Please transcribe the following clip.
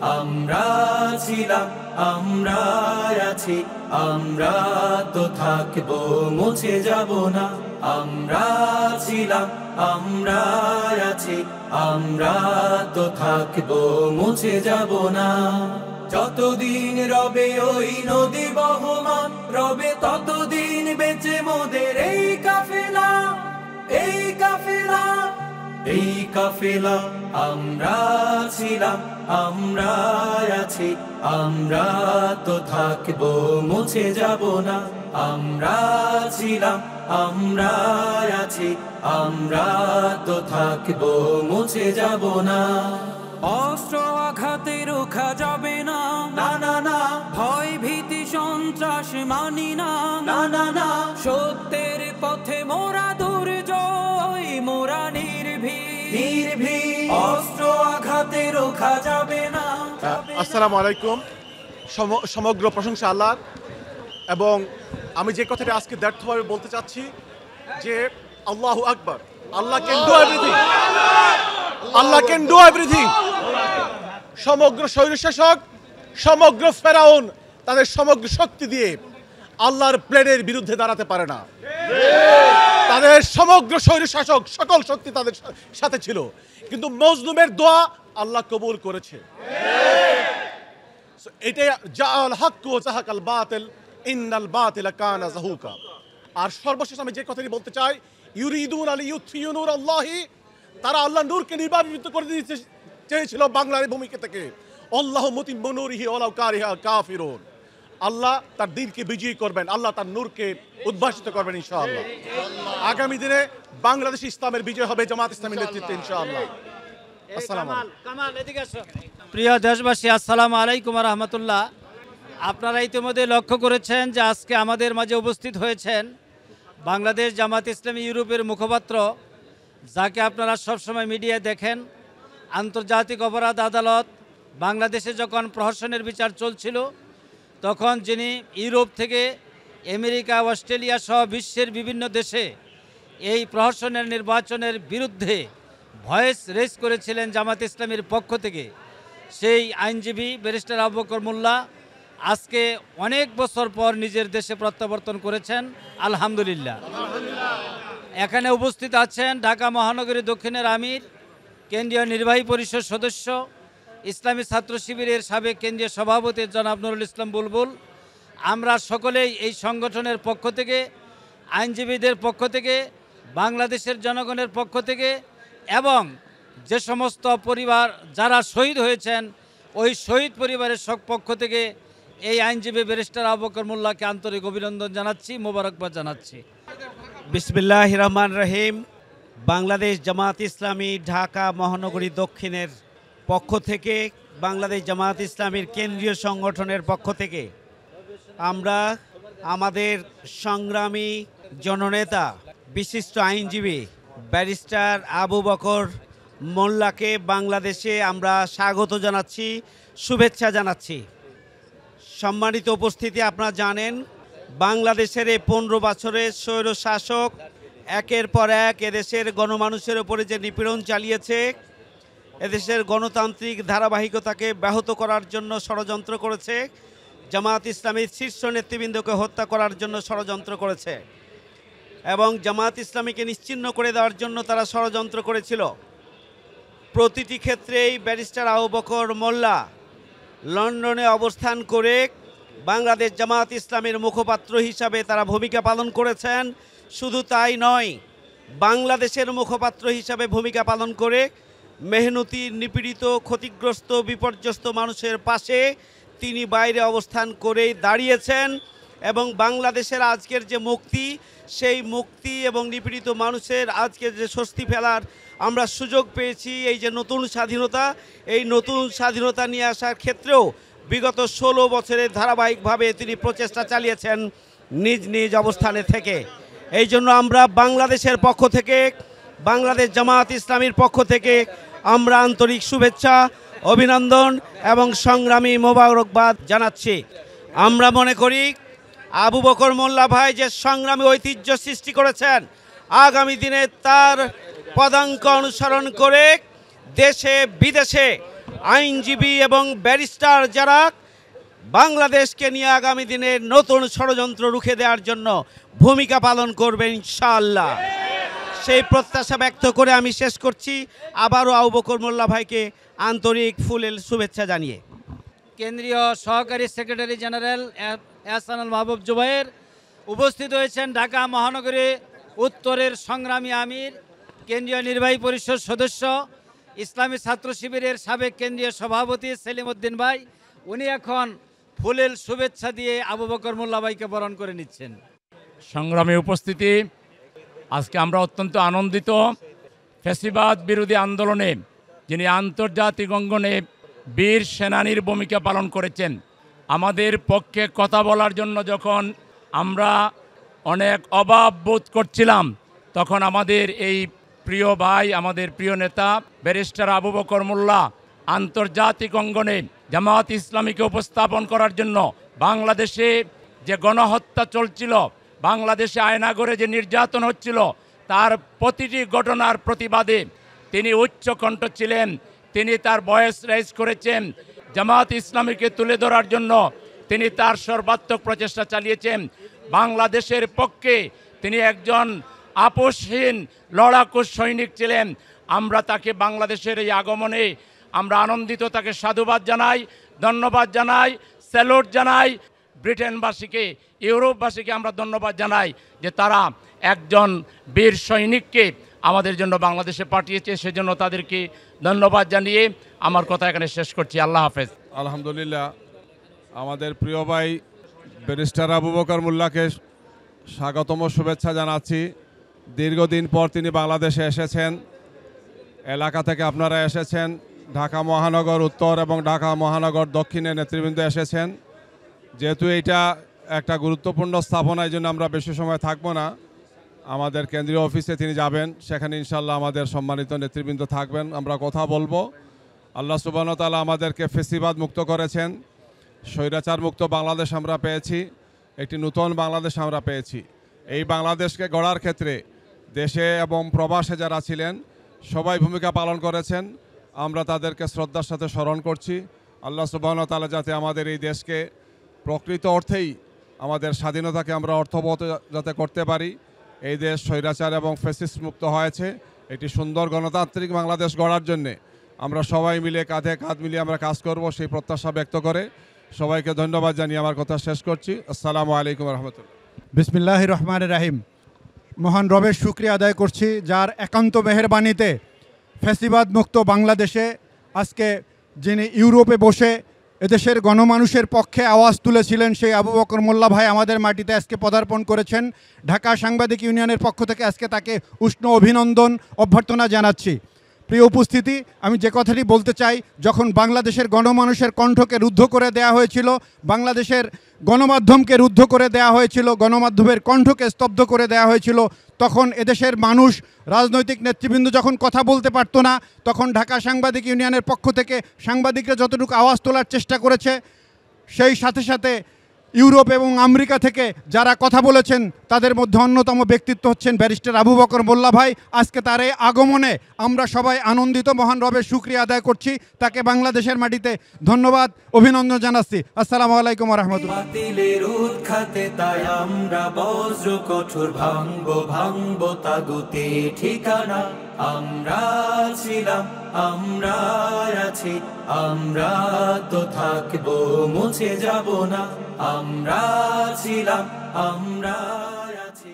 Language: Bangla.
আমরা ছিলাম, আমরা আছি, আমরা তো থাকবো, মুছে যাব না। আমরা ছিলাম, আমরা আছি, আমরা তো থাকবো, মুছে যাব না। যতদিন রবে ওই নদী বহমান, রবে ততদিন বেঁচে মোদের এই কাফেলা, এই কাফেলা, এই কাফেলা। আমরা ছিলাম, আমরা আছি, আমরা তো থাকবো, মুছে যাব না। আমরা ছিলাম, আমরা আছি, আমরা তো থাকবো, মুছে যাব না। অস্ত্র আঘাতে রোখা যাবে না, না না না, ভয় ভীতি সন্ত্রাস মানি না, না না না, সত্যের পথে মোরা দুর্জয়, মোরা নির্ভীক, নির্ভীক। অস্ত্র আঘাতে রোখা যাবে না। আসসালামু আলাইকুম। সমগ্র প্রশংসা আল্লাহর। এবং আমি যে কথাটা আজকে ব্যর্থভাবে বলতে চাচ্ছি যে আল্লাহু আকবার, আল্লাহ ক্যান ডু এভরিথিং, আল্লাহ ক্যান ডু এভরিথিং। সমগ্র স্বৈরশাসক, সমগ্র ফেরাউন তাদের সমগ্র শক্তি দিয়ে আল্লাহর প্ল্যানের বিরুদ্ধে দাঁড়াতে পারে না। তাদের সমগ্র স্বৈরশাসক সকল শক্তি তাদের সাথে ছিল, কিন্তু মজলুমের দোয়া আল্লাহ কবুল করেছে। এটাই জাআল হক ওয়া যাহাকাল বাতিল ইন্নাল বাতিলা কানা যাহুকা। আর সর্বশেষ আমি যে কথাটি বলতে চাই, ইউরিদুনা লিইউতফিউ নূরাল্লাহি, তারা আল্লাহর নূরকে নির্বাপিত করে দিতে চেয়েছিল বাংলার ভূমিকা থেকে। আল্লাহু মুতিম্মু নূরিহি ওয়ালাউ কারিহা কাফিরুন। আল্লাহ তার দ্বীনকে বিজয়ী করবেন, আল্লাহ তার নূরকে উদ্ভাসিত করবেন ইনশাআল্লাহ। আগামী দিনে বাংলাদেশ ইসলামের বিজয় হবে জামাত ইসলামীর নেতৃত্বে ইনশাআল্লাহ। আসসালামু আলাইকুম। প্রিয় দেশবাসী, আসসালামু আলাইকুম ওয়া রাহমাতুল্লাহ। আপনারা ইতিমধ্যে লক্ষ্য করেছেন যে আজকে আমাদের মাঝে উপস্থিত হয়েছেন বাংলাদেশ জামাত ইসলামী ইউরোপের মুখপাত্র, যাকে আপনারা সবসময় মিডিয়ায় দেখেন। আন্তর্জাতিক অপরাধ আদালত বাংলাদেশে যখন প্রহসনের বিচার চলছিল, তখন যিনি ইউরোপ থেকে আমেরিকা, অস্ট্রেলিয়া সহ বিশ্বের বিভিন্ন দেশে এই প্রহসনের নির্বাচনের বিরুদ্ধে ভয়েস রেজ করেছিলেন জামাত ইসলামীর পক্ষ থেকে, সেই আইনজীবী ব্যারিস্টার আবু বকর মোল্লা আজকে অনেক বছর পর নিজের দেশে প্রত্যাবর্তন করেছেন, আলহামদুলিল্লাহ। এখানে উপস্থিত আছেন ঢাকা মহানগরী দক্ষিণের আমির, কেন্দ্রীয় নির্বাহী পরিষদ সদস্য, ইসলামী ছাত্র শিবিরের সাবেক কেন্দ্রীয় সভাপতি জনাব নুরুল ইসলাম বুলবুল। আমরা সকলেই এই সংগঠনের পক্ষ থেকে, আইনজীবীদের পক্ষ থেকে, বাংলাদেশের জনগণের পক্ষ থেকে এবং যে সমস্ত পরিবার যারা শহীদ হয়েছেন ওই শহীদ পরিবারের পক্ষ থেকে এই আইনজীবী ব্যারিস্টার আবু বকর মোল্লাকে আন্তরিক অভিনন্দন জানাচ্ছি, মোবারকবাদ জানাচ্ছি। বিসমিল্লাহির রহমানির রহিম। বাংলাদেশ জামাত ইসলামী ঢাকা মহানগরী দক্ষিণের পক্ষ থেকে, বাংলাদেশ জামাত ইসলামীর কেন্দ্রীয় সংগঠনের পক্ষ থেকে আমরা আমাদের সংগ্রামী জননেতা বিশিষ্ট আইনজীবী ব্যারিস্টার আবু বকর মোল্লাকে বাংলাদেশে আমরা স্বাগত জানাচ্ছি, শুভেচ্ছা জানাচ্ছি। সম্মানিত উপস্থিতি, আপনারা জানেন বাংলাদেশের এই 15 বছরের স্বৈরশাসক একের পর এক এদেশের গণমানুষের উপরে যে নিপীড়ন চালিয়েছে, এদেশের গণতান্ত্রিক ধারাবাহিকতাকে ব্যাহত করার জন্য ষড়যন্ত্র করেছে, জামাত ইসলামীর শীর্ষ নেতৃবৃন্দকে হত্যা করার জন্য ষড়যন্ত্র করেছে এবং জামাত ইসলামীকে নিশ্চিহ্ন করে দেওয়ার জন্য তারা ষড়যন্ত্র করেছিল। প্রতিটি ক্ষেত্রেই ব্যারিস্টার আবু বকর মোল্লা লন্ডনে অবস্থান করে বাংলাদেশ জামাত ইসলামের মুখপাত্র হিসাবে তারা ভূমিকা পালন করেছেন। শুধু তাই নয়, বাংলাদেশের মুখপাত্র হিসাবে ভূমিকা পালন করে মেহনতি, নিপীড়িত, ক্ষতিগ্রস্ত, বিপর্যস্ত মানুষের পাশে তিনি বাইরে অবস্থান করেই দাঁড়িয়েছেন এবং বাংলাদেশের আজকের যে মুক্তি, সেই মুক্তি এবং নিপীড়িত মানুষের আজকের যে স্বস্তি ফেলার আমরা সুযোগ পেয়েছি, এই যে নতুন স্বাধীনতা, এই নতুন স্বাধীনতা নিয়ে আসার ক্ষেত্রেও বিগত 16 বছরে ধারাবাহিকভাবে তিনি প্রচেষ্টা চালিয়েছেন নিজ নিজ অবস্থানে থেকে। এই জন্য আমরা বাংলাদেশের পক্ষ থেকে, বাংলাদেশ জামাত ইসলামীর পক্ষ থেকে আমরা আন্তরিক শুভেচ্ছা, অভিনন্দন এবং সংগ্রামী মোবারকবাদ জানাচ্ছি। আমরা মনে করি আবু বকর মোল্লা ভাই যে সংগ্রামী ঐতিহ্য সৃষ্টি করেছেন, আগামী দিনে তার পদাঙ্ক অনুসরণ করে দেশে বিদেশে আইনজীবী এবং ব্যারিস্টার যারা বাংলাদেশকে নিয়ে আগামী দিনে নতুন ষড়যন্ত্র রুখে দেওয়ার জন্য ভূমিকা পালন করবেন ইনশাআল্লাহ। সেই প্রত্যাশা ব্যক্ত করে আমি শেষ করছি, আবারও আবু বকর মোল্লা ভাইকে আন্তরিক ফুলেল শুভেচ্ছা জানিয়ে। কেন্দ্রীয় সহকারী সেক্রেটারি জেনারেল এহসানুল মাহবুব জুবায়ের উপস্থিত হয়েছেন, ঢাকা মহানগরী উত্তরের সংগ্রামী আমির, কেন্দ্রীয় নির্বাহী পরিষদ সদস্য, ইসলামী ছাত্র শিবিরের সাবেক কেন্দ্রীয় সভাপতি সেলিম উদ্দিন ভাই। উনি এখন ফুলেল শুভেচ্ছা দিয়ে আবু বকর মোল্লা ভাইকে বরণ করে নিচ্ছেন। সংগ্রামী উপস্থিতি, আজকে আমরা অত্যন্ত আনন্দিত। ফ্যাসিবাদ বিরোধী আন্দোলনে যিনি আন্তর্জাতিক অঙ্গনে বীর সেনানীর ভূমিকা পালন করেছেন, আমাদের পক্ষে কথা বলার জন্য যখন আমরা অনেক অভাব বোধ করছিলাম, তখন আমাদের এই প্রিয় ভাই, আমাদের প্রিয় নেতা ব্যারিস্টার আবু বকর মোল্লা আন্তর্জাতিক অঙ্গনে জামাত ইসলামীকে উপস্থাপন করার জন্য, বাংলাদেশে যে গণহত্যা চলছিল, বাংলাদেশে আয়নাগরে যে নির্যাতন হচ্ছিল, তার প্রতিটি ঘটনার প্রতিবাদে তিনি উচ্চকণ্ঠ ছিলেন। তিনি তার ভয়েস রাইজ করেছেন। জামাত ইসলামীকে তুলে ধরার জন্য তিনি তার সর্বাত্মক প্রচেষ্টা চালিয়েছেন। বাংলাদেশের পক্ষে তিনি একজন আপোষহীন লড়াকু সৈনিক ছিলেন। আমরা তাকে বাংলাদেশের এই আগমনে আমরা আনন্দিত, তাকে সাধুবাদ জানাই, ধন্যবাদ জানাই, স্যালুট জানাই। ব্রিটেনবাসীকে, ইউরোপবাসীকে আমরা ধন্যবাদ জানাই যে তারা একজন বীর সৈনিককে আমাদের জন্য বাংলাদেশে পাঠিয়েছে, সেজন্য তাদেরকে ধন্যবাদ জানিয়ে আমার কথা এখানে শেষ করছি। আল্লাহ হাফেজ। আলহামদুলিল্লাহ, আমাদের প্রিয় ভাই ব্যারিস্টার আবু বকর মোল্লাকে স্বাগতম শুভেচ্ছা জানাচ্ছি। দীর্ঘদিন পর তিনি বাংলাদেশে এসেছেন। এলাকা থেকে আপনারা এসেছেন, ঢাকা মহানগর উত্তর এবং ঢাকা মহানগর দক্ষিণে নেতৃবৃন্দ এসেছেন। যেহেতু এইটা একটা গুরুত্বপূর্ণ স্থাপনা, এই জন্য আমরা বেশি সময় থাকবো না। আমাদের কেন্দ্রীয় অফিসে তিনি যাবেন, সেখানে ইনশাল্লাহ আমাদের সম্মানিত নেতৃবৃন্দ থাকবেন, আমরা কথা বলবো। আল্লাহ সুবহানাহু ওয়া তাআলা আমাদেরকে ফেসিবাদ মুক্ত করেছেন, স্বৈরাচার মুক্ত বাংলাদেশ আমরা পেয়েছি, একটি নতুন বাংলাদেশ আমরা পেয়েছি। এই বাংলাদেশকে গড়ার ক্ষেত্রে দেশে এবং প্রবাসে যারা ছিলেন সবাই ভূমিকা পালন করেছেন। আমরা তাদেরকে শ্রদ্ধার সাথে স্মরণ করছি। আল্লাহ সুবহানাহু ওয়া তাআলা যাতে আমাদের এই দেশকে প্রকৃত অর্থেই আমাদের স্বাধীনতাকে আমরা অর্থবহ যাতে করতে পারি। এই দেশ স্বৈরাচার এবং ফ্যাসিস্ট মুক্ত হয়েছে। একটি সুন্দর গণতান্ত্রিক বাংলাদেশ গড়ার জন্যে আমরা সবাই মিলে কাঁধে কাঁধ মিলিয়ে আমরা কাজ করব, সেই প্রত্যাশা ব্যক্ত করে সবাইকে ধন্যবাদ জানিয়ে আমার কথা শেষ করছি। আসসালামু আলাইকুম রহমতুল্লাহ। বিসমিল্লাহির রহমানির রহিম। মহান রবের শুকরিয়া আদায় করছি, যার একান্ত মেহেরবানিতে ফ্যাসিবাদ মুক্ত বাংলাদেশে আজকে যিনি ইউরোপে বসে এদেশের গণমানুষের পক্ষে আওয়াজ তুলেছিলেন, সেই আবু বকর মোল্লা ভাই আমাদের মাটিতে আজকে পদার্পণ করেছেন। ঢাকা সাংবাদিক ইউনিয়নের পক্ষ থেকে আজকে তাকে উষ্ণ অভিনন্দন অভ্যর্থনা জানাচ্ছি। প্রিয় উপস্থিতি, আমি যে কথাটি বলতে চাই, যখন বাংলাদেশের গণমানুষের কণ্ঠকে রুদ্ধ করে দেয়া হয়েছিল, বাংলাদেশের গণমাধ্যমকে রুদ্ধ করে দেয়া হয়েছিল, গণমাধ্যমের কণ্ঠকে স্তব্ধ করে দেয়া হয়েছিল, তখন এদেশের মানুষ, রাজনৈতিক নেতৃবৃন্দ যখন কথা বলতে পারতো না, তখন ঢাকা সাংবাদিক ইউনিয়নের পক্ষ থেকে সাংবাদিকরা যতটুকু আওয়াজ তোলার চেষ্টা করেছে, সেই সাথে সাথে ইউরোপ এবং আমেরিকা থেকে যারা কথা বলেছেন তাদের মধ্যে অন্যতম ব্যক্তিত্ব হচ্ছেন ব্যারিস্টার আবু বকর মোল্লা ভাই। আজকে তার এই আগমনে আমরা সবাই আনন্দিত, মহান রবের শুকরিয়া আদায় করছি, তাকে বাংলাদেশের মাটিতে ধন্যবাদ অভিনন্দন জানাচ্ছি। আসসালামু আলাইকুম ওয়া রাহমাতুল্লাহ। বাতিলের উৎখাতে তাই আমরা বজ্র কঠোর ভাঙবো তাগুতে ঠিকানা। আমরা ছিলাম, আমরা আছি, আমরা তো থাকবো, মুছে যাব না। আমরা ছিলাম, আমরা আছি।